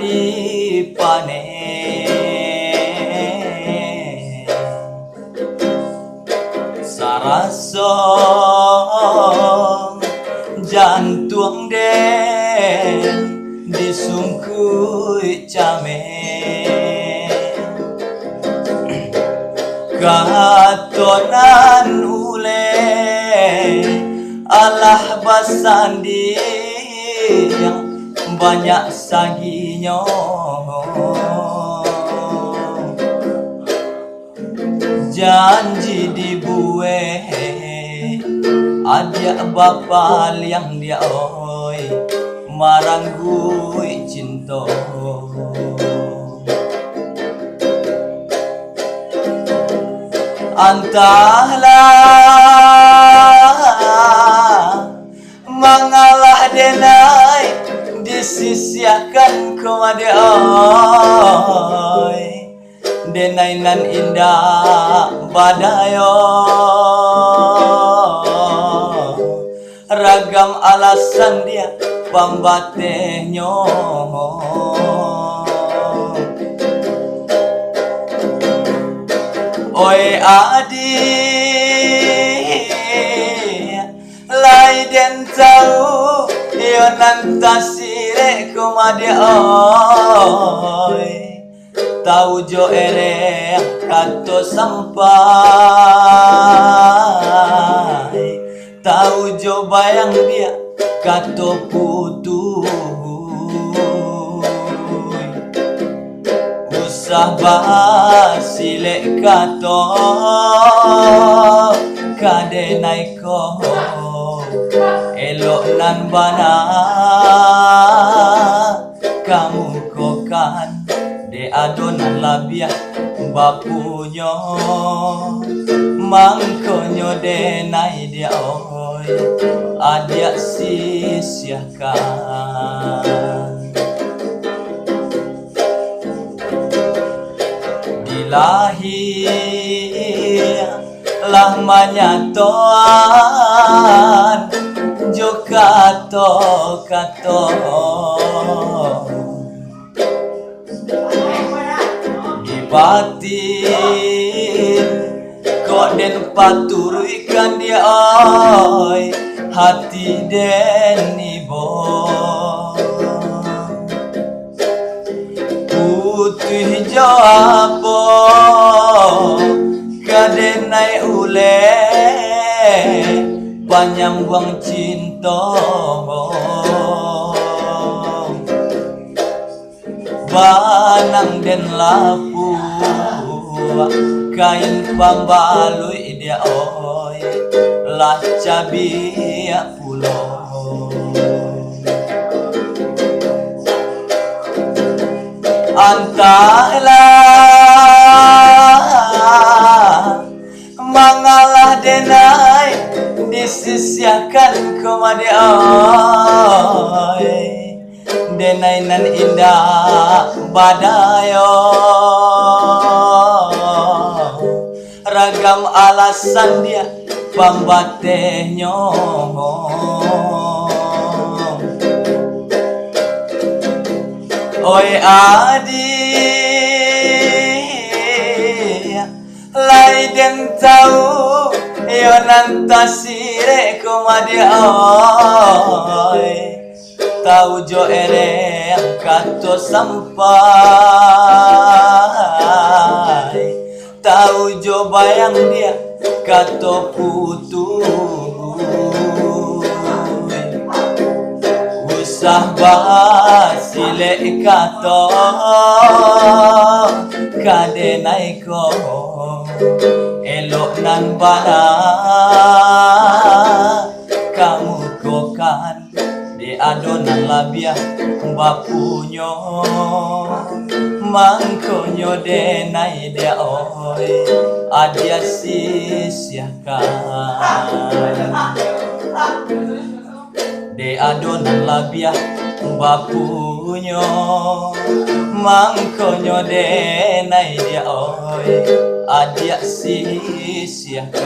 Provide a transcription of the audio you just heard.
hari panen sarasa jantung den disungkui camen katonan ule alah basandi yang banyak saginya janji dibueh adia bapa yang dia oi marang gui cinta antahlah mengalah denai disisiakan kemade oi denai nan indah badayo ragam alasan dia pambatehnya oi adi lai den tahu yo nan tasire kumade oi tahu jo ere kato sampai tahu jo bayang dia kato putu usah basile kato kade naiko elok nan bana kamu kokan de adonan labiah bapunyo mangkonyo denai dia oi adia sisiakan dilahir lah manyatoan jo kato batin kok den paturikan dia oi hati den ibo putih japo kadenai ule panyambang cinta banang den lapu kain pambalui dia oi lah cabi pulo antahlah mengalah denai disisiakan kemade oi denai nan indah badayo ragam alasan dia pambatehnya oi adi lai den tahu yo nan tasire kumade oi tahu jo ere kato sampai tahu jo bayang dia kato putu usah basile kato kade naiko elok nan bana kamu kokan di adonan labiah bapunyo mangkonyo denai dia oi adia sisiakan de adonan labiah bapunyo mangkonyo denai dia oi adia sisiakan